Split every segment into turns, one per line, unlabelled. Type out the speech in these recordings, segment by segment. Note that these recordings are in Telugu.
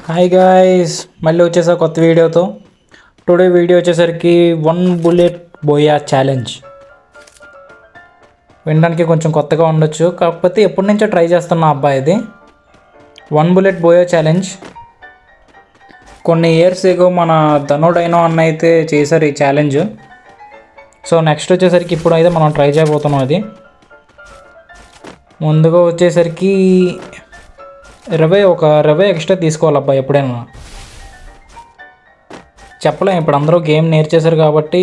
హాయ్ గాయ్స్, మళ్ళీ వచ్చేసా కొత్త వీడియోతో. టుడే వీడియో వచ్చేసరికి 1 బుల్లెట్ బోయా ఛాలెంజ్. వినడానికి కొంచెం కొత్తగా ఉండొచ్చు, కాకపోతే ఎప్పటి నుంచో ట్రై చేస్తున్న అబ్బాయి ఇది 1 బుల్లెట్ బోయా ఛాలెంజ్. కొన్ని ఇయర్స్ ఏగో మన ధనుడైనో అన్న అయితే చేశారు ఈ ఛాలెంజ్. సో నెక్స్ట్ వచ్చేసరికి ఇప్పుడు అయితే మనం ట్రై చేయబోతున్నాం. అది ముందుగా వచ్చేసరికి ఒక 20 ఎక్స్ట్రా తీసుకోవాలబ్బా. ఎప్పుడైనా చెప్పలేం, ఇప్పుడు అందరూ గేమ్ నేర్చేశారు కాబట్టి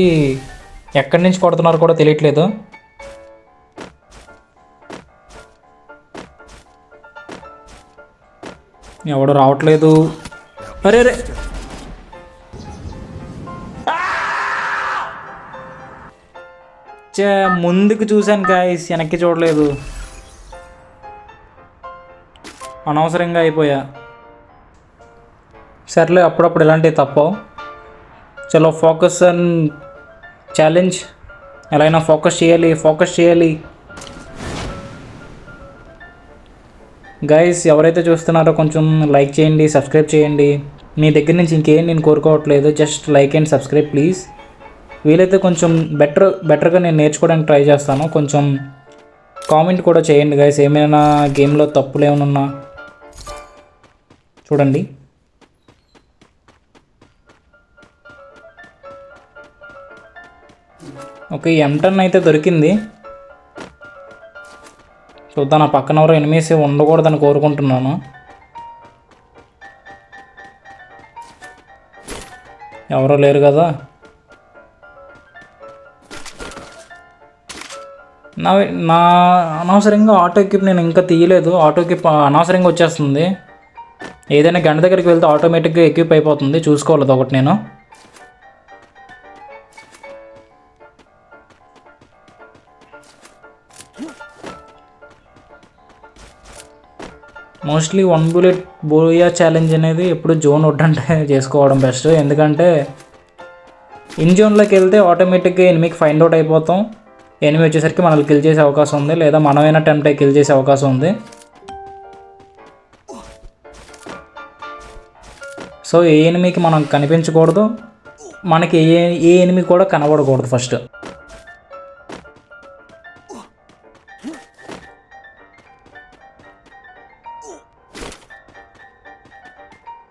ఎక్కడి నుంచి కొడుతున్నారో కూడా తెలియట్లేదు. ఎవడు రావట్లేదు. అరే రే, ముందుకు చూశాను గాయ్స్, వెనక్కి చూడలేదు. అనవసరంగా అయిపోయా. సర్లే, అప్పుడప్పుడు ఇలాంటివి తప్పవు. చలో ఫోకస్ అండ్ ఛాలెంజ్. ఎలా అయినా ఫోకస్ చేయాలి. గైస్, ఎవరైతే చూస్తున్నారో కొంచెం లైక్ చేయండి, సబ్స్క్రైబ్ చేయండి. మీ దగ్గర నుంచి ఇంకేం నేను కోరుకోవట్లేదు, just like and subscribe please. వీలైతే కొంచెం బెటర్గా నేను నేర్చుకోవడానికి ట్రై చేస్తాను. కొంచెం కామెంట్ కూడా చేయండి గైస్, ఏమైనా గేమ్లో తప్పులు ఏమైనా ఉన్నా చూడండి. ఓకే, M10 అయితే దొరికింది. చూద్దాం, నా పక్కన ఎవరో ఎనిమీస్ ఉండకూడదని కోరుకుంటున్నాను. ఎవరో లేరు కదా. నా అనవసరంగా ఆటో ఎక్విప్ నేను ఇంకా తీయలేదు. ఆటో ఎక్విప్ అనవసరంగా వచ్చేస్తుంది. ఏదైనా గంట దగ్గరికి వెళ్తే ఆటోమేటిక్గా ఎక్విప్ అయిపోతుంది. చూసుకోవాలి ఒకటి నేను. మోస్ట్లీ 1 బుల్లెట్ బోయా ఛాలెంజ్ అనేది ఎప్పుడు జోన్ వడ్డంటే చేసుకోవడం బెస్ట్. ఎందుకంటే ఇన్ జోన్లోకి వెళ్తే ఆటోమేటిక్గా ఎనిమికి ఫైండ్ అవుట్ అయిపోతాం. ఎనిమి వచ్చేసరికి మనల్ని కిల్ చేసే అవకాశం ఉంది, లేదా మనమైనా టెంప్ట్ అయ్యి కిల్ చేసే అవకాశం ఉంది. సో ఏ ఎనిమికి మనం కనిపించకూడదు, మనకి ఏ ఎనిమి కూడా కనబడకూడదు. ఫస్ట్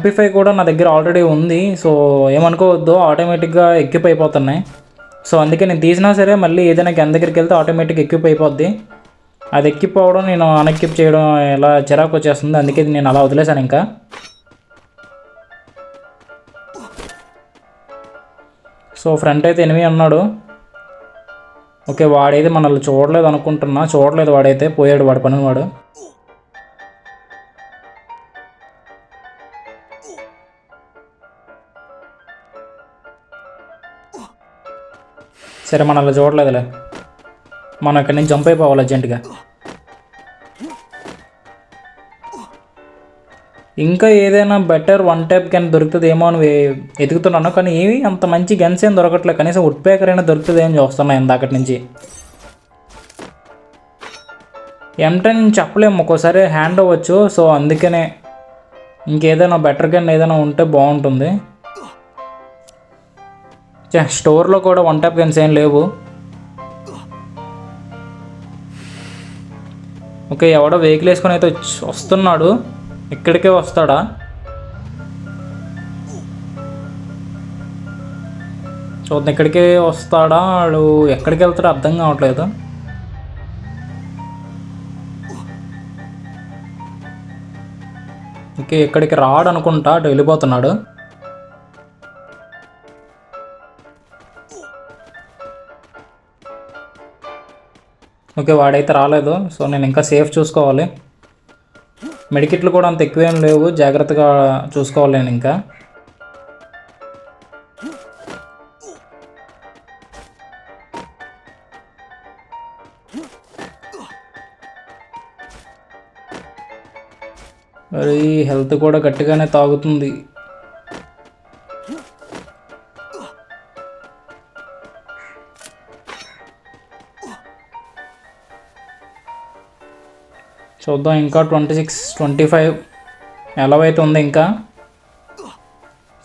MP5 కూడా నా దగ్గర ఆల్రెడీ ఉంది. సో ఏమనుకోవద్దు, ఆటోమేటిక్గా ఎక్విప్ అయిపోతున్నాయి. సో అందుకే నేను తీసినా సరే మళ్ళీ ఏదైనా గన్ దగ్గరికి వెళ్తే ఆటోమేటిక్గా ఎక్విప్ అయిపోద్ది. అది ఎక్విప్ అవ్వడం, నేను అన్ఎక్విప్ చేయడం ఎలా చిరాకు వచ్చేస్తుంది. అందుకే నేను అలా వదిలేశాను. ఇంకా సో ఫ్రంట్ అయితే ఎనిమి అన్నాడు. ఓకే, వాడైతే మనల్ని చూడలేదు అనుకుంటున్నా. చూడలేదు, వాడైతే పోయాడు, వాడు పని వాడు. సరే, మనల్ని చూడలేదులే. మనం ఇక్కడి నుంచి జంప్ అయిపోవాలి అర్జెంటుగా. ఇంకా ఏదైనా బెటర్ 1 టైప్ గన్ దొరుకుతుందేమో అని ఎదుగుతున్నాను, కానీ ఏమి అంత మంచి గన్స్ ఏం దొరకట్లేదు. కనీసం వుడ్ పేకర్ అయినా దొరుకుతుంది ఏం చూస్తున్నాను ఇందాకటి నుంచి. M10 చెప్పలేము, ఒక్కోసారి హ్యాండ్ అవ్వచ్చు. సో అందుకనే ఇంకేదైనా బెటర్ గన్ ఏదైనా ఉంటే బాగుంటుంది. స్టోర్లో కూడా 1 టైప్ గన్స్ ఏం లేవు. ఓకే, ఎవడో వెహికల్ వేసుకొని అయితే వస్తున్నాడు. ఇక్కడికే వస్తాడా? చూద్దాం, ఇక్కడికే వస్తాడా? వాడు ఎక్కడికి వెళ్తాడో అర్థం కావట్లేదు. ఓకే, ఇక్కడికి రాడు అనుకుంటా, అటు వెళ్ళిపోతున్నాడు. ఓకే, వాడైతే రాలేదు. సో నేను ఇంకా సేఫ్ చూసుకోవాలి. మెడికిట్లు కూడా అంత ఎక్కువేం లేవు, జాగ్రత్తగా చూసుకోవాలి నేను ఇంకా. మరి హెల్త్ కూడా గట్టిగానే తాగుతుంది. చూద్దాం. ఇంకా 26, 25 ఎలా అయితే ఉంది ఇంకా.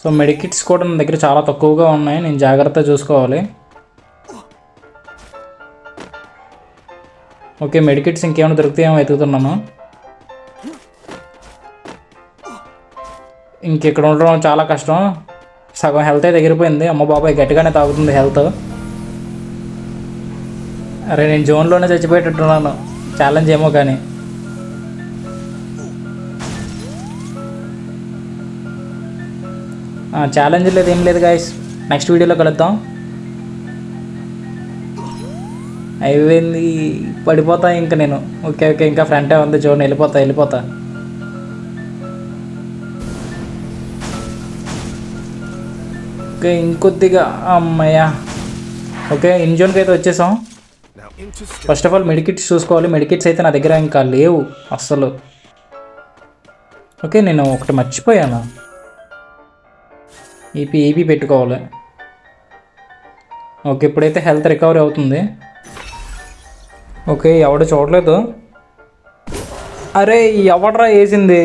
సో మెడికిట్స్ కూడా నా దగ్గర చాలా తక్కువగా ఉన్నాయి, నేను జాగ్రత్తగా చూసుకోవాలి. ఓకే, మెడికిట్స్ ఇంకేమైనా దొరుకుతాయేమో వెతుకుతున్నాను. ఇంకెక్కడ ఉండడం చాలా కష్టం, సగం హెల్త్ అయితే ఎగిరిపోయింది. అమ్మ బాబాయ్ గట్టిగానే తాగుతుంది హెల్త్. అరే నేను జోన్లోనే చచ్చిపోయేటట్టున్నాను, ఛాలెంజ్ ఏమో కానీ. ఛాలెంజ్ లేదు ఏం లేదు గాయస్, నెక్స్ట్ వీడియోలో కలుద్దాం. అయిపోయింది, పడిపోతా ఇంకా నేను. ఓకే ఓకే, ఇంకా ఫ్రంటే ఉంది జోన్, వెళ్ళిపోతా. ఓకే ఇంకొద్దిగా, అమ్మయ్యా. ఓకే ఇన్ జోన్కి అయితే వచ్చేసాం. ఫస్ట్ ఆఫ్ ఆల్ మెడికిట్స్ చూసుకోవాలి, మెడికిట్స్ అయితే నా దగ్గర ఇంకా లేవు అస్సలు. ఓకే నేను ఒకటి మర్చిపోయాను, ఈపీ పెట్టుకోవాలి. ఓకే ఇప్పుడైతే హెల్త్ రికవరీ అవుతుంది. ఓకే ఎవడు చూడలేదు. అరే ఎవడరా వేసింది,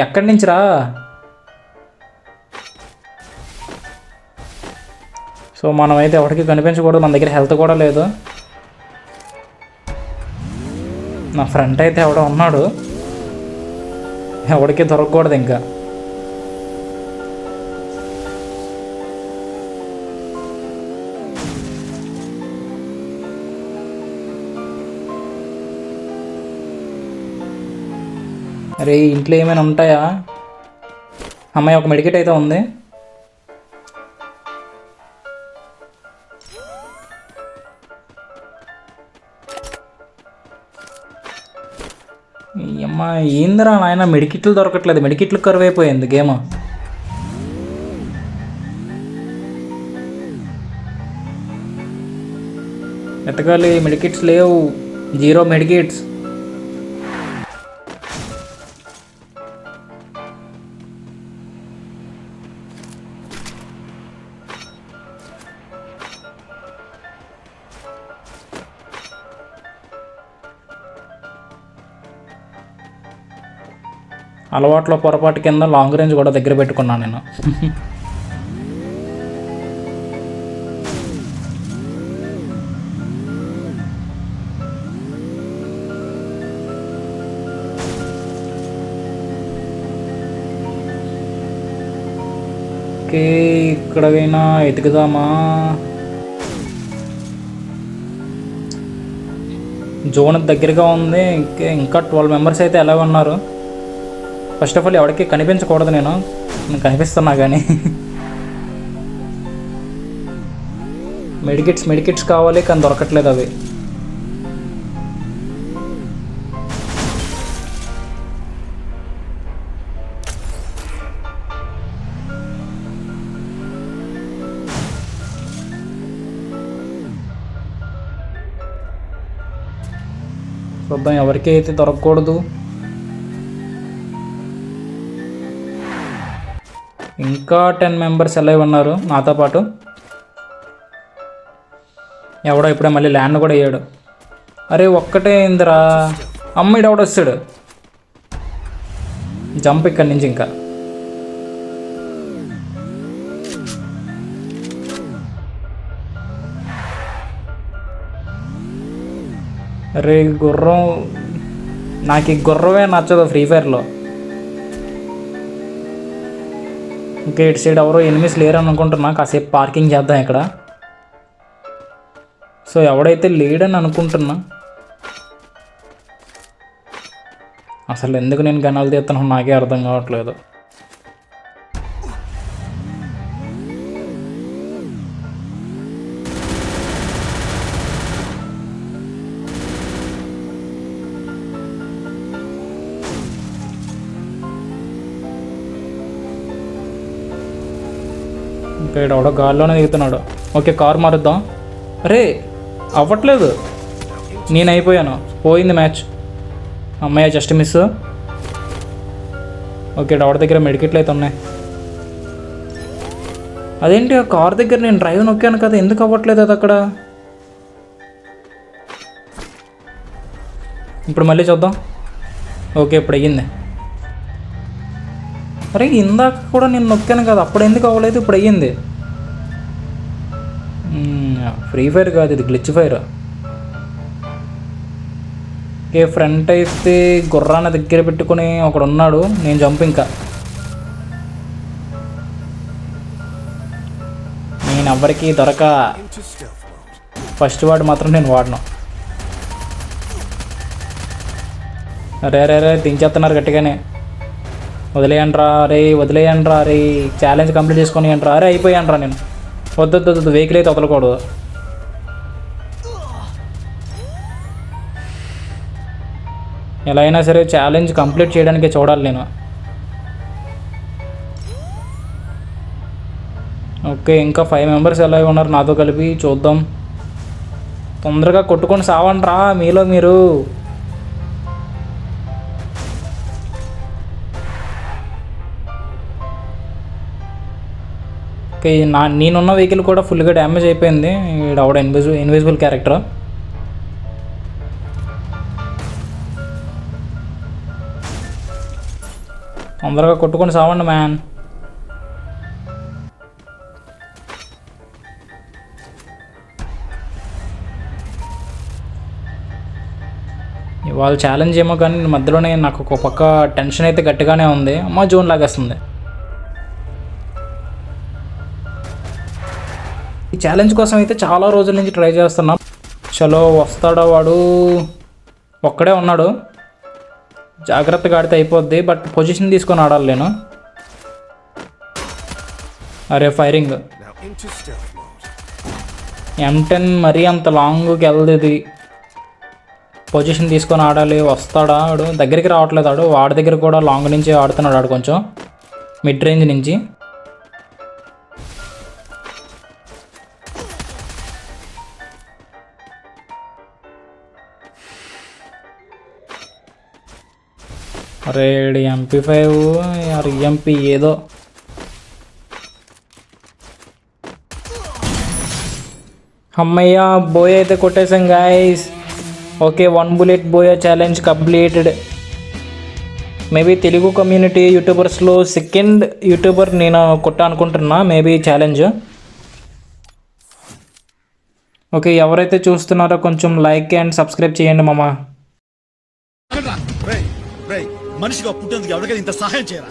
ఎక్కడి నుంచి రా? సో మనమైతే ఎవరికి కనిపించకూడదు, మన దగ్గర హెల్త్ కూడా లేదు. నా ఫ్రెండ్ అయితే ఎవడో ఉన్నాడు, ఎవరికి దొరకకూడదు ఇంకా. అరే ఇంట్లో ఏమైనా ఉంటాయా? అమ్మాయి ఒక మెడికెట్ అయితే ఉంది. అమ్మా ఏందిరా నాయన, మెడికిట్లు దొరకట్లేదు, మెడికిట్లు కరువు అయిపోయింది గేమ్. ఎతకాలి, మెడికిట్స్ లేవు, 0 మెడికిట్స్. అలవాట్లో పొరపాటు కింద లాంగ్ రేంజ్ కూడా దగ్గర పెట్టుకున్నాను నేను. ఓకే ఇక్కడైనా ఎతుకుదామా? జోన్ దగ్గరగా ఉంది, ఇంకా 12 మెంబర్స్ అయితే ఎలా ఉన్నారు. ఫస్ట్ ఆఫ్ ఆల్ ఎవరికి కనిపించకూడదు, నేను కనిపిస్తున్నా కానీ. మెడికిట్స్ కావాలి కానీ దొరకట్లేదు అవి. చూద్దాం ఎవరికి అయితే దొరకకూడదు. ఇంకా 10 మెంబర్స్ ఎలా ఉన్నారు నాతో పాటు. ఎవడో ఇప్పుడే మళ్ళీ ల్యాండ్ కూడా అయ్యాడు. అరే ఒక్కటే ఇందిరా, అమ్మాయిడు ఎవడు వస్తాడు, జంప్ ఇక్కడి నుంచి. ఇంకా అరే గుర్రం, నాకు ఈ గుర్రమే నచ్చదు ఫ్రీ ఫైర్లో. ఇంకా ఇటు సైడ్ ఎవరో ఎనిమిస్ లేరు అనుకుంటున్నా, కాసేపు పార్కింగ్ చేద్దాం ఇక్కడ. సో ఎవడైతే లేడని అనుకుంటున్నా, అసలు ఎందుకు నేను గనాలు తీస్తున్నాను నాకే అర్థం కావట్లేదు. ఇంకా ఇక్కడ ఎవడో గాల్లోనే దిగుతున్నాడు. ఓకే కారు మారుద్దాం. అరే అవ్వట్లేదు, నేను అయిపోయాను, పోయింది మ్యాచ్. అమ్మాయి జస్ట్ మిస్. ఓకే ఎవరి దగ్గర మెడికిట్లు అయితే ఉన్నాయి. అదేంటి ఆ కార్ దగ్గర నేను డ్రైవ్ నొక్కాను కదా, ఎందుకు అవ్వట్లేదు అది అక్కడ? ఇప్పుడు మళ్ళీ చూద్దాం. ఓకే ఇప్పుడు అయ్యింది. అరే ఇందాక కూడా నేను నొక్కాను కదా, అప్పుడు ఎందుకు అవ్వలేదు, ఇప్పుడు అయ్యింది. ఫ్రీ ఫైర్ కాదు ఇది, గ్లిచ్ ఫైర్. ఓకే, ఫ్రంట్ అయితే గుర్రాన్ని దగ్గర పెట్టుకుని ఒకడు ఉన్నాడు, నేను జంప్. ఇంకా నేను ఎవరికి దొరక ఫస్ట్ వాడు మాత్రం నేను వాడను. అరే అరే అరే దించేస్తున్నారు గట్టిగానే. వదిలేయండ్రా రే, వదిలేయండ్రా రే, ఛాలెంజ్ కంప్లీట్ చేసుకొని అంటారా. అరే అయిపోయానురా నేను. వద్దు వెహికల్ అయితే వదలకూడదు. ఎలా అయినా సరే ఛాలెంజ్ కంప్లీట్ చేయడానికే చూడాలి నేను. ఓకే, ఇంకా 5 మెంబర్స్ ఎలా ఉన్నారు నాతో కలిపి, చూద్దాం. తొందరగా కొట్టుకొని సావండ్రా మీలో మీరు. ఓకే, నేనున్న వెహికల్ కూడా ఫుల్గా డ్యామేజ్ అయిపోయింది. వీడు ఆవిడ ఇన్విజిబుల్ క్యారెక్టర్. తొందరగా కొట్టుకొని సావండి మ్యాన్. ఇవాళ ఛాలెంజ్ ఏమో కానీ మధ్యలోనే నాకు ఒక పక్క టెన్షన్ అయితే గట్టిగానే ఉంది. అమ్మ జోన్ లాగేస్తుంది. ఈ ఛాలెంజ్ కోసం అయితే చాలా రోజుల నుంచి ట్రై చేస్తున్నాం. చలో వస్తాడో వాడు, ఒక్కడే ఉన్నాడు. జాగ్రత్తగా ఆడితే అయిపోద్ది, బట్ పొజిషన్ తీసుకొని ఆడాలి నేను. అరే ఫైరింగ్. M10 మరీ అంత లాంగ్కి వెళ్తుంది. పొజిషన్ తీసుకొని ఆడాలి. వస్తాడా వాడు, దగ్గరికి రావట్లేదు. వాడి దగ్గర కూడా లాంగ్ నుంచి ఆడుతున్నాడు ఆడు, కొంచెం మిడ్ రేంజ్ నుంచి. అరే MP5 EMP ఏదో. అమ్మయ్య బోయ్ అయితే కొట్టేసాం గాయస్. ఓకే, 1 బుల్లెట్ బోయా challenge completed. Maybe Telugu community యూట్యూబర్స్లో సెకండ్ యూట్యూబర్ నేను కొట్టా అనుకుంటున్నా మేబీ ఛాలెంజ్. ఓకే, ఎవరైతే చూస్తున్నారో కొంచెం లైక్ అండ్ సబ్స్క్రైబ్ చేయండి మామ.
మనిషిగా పుట్టేందుకు ఎవరికైనా ఇంత సహాయం చేయరా?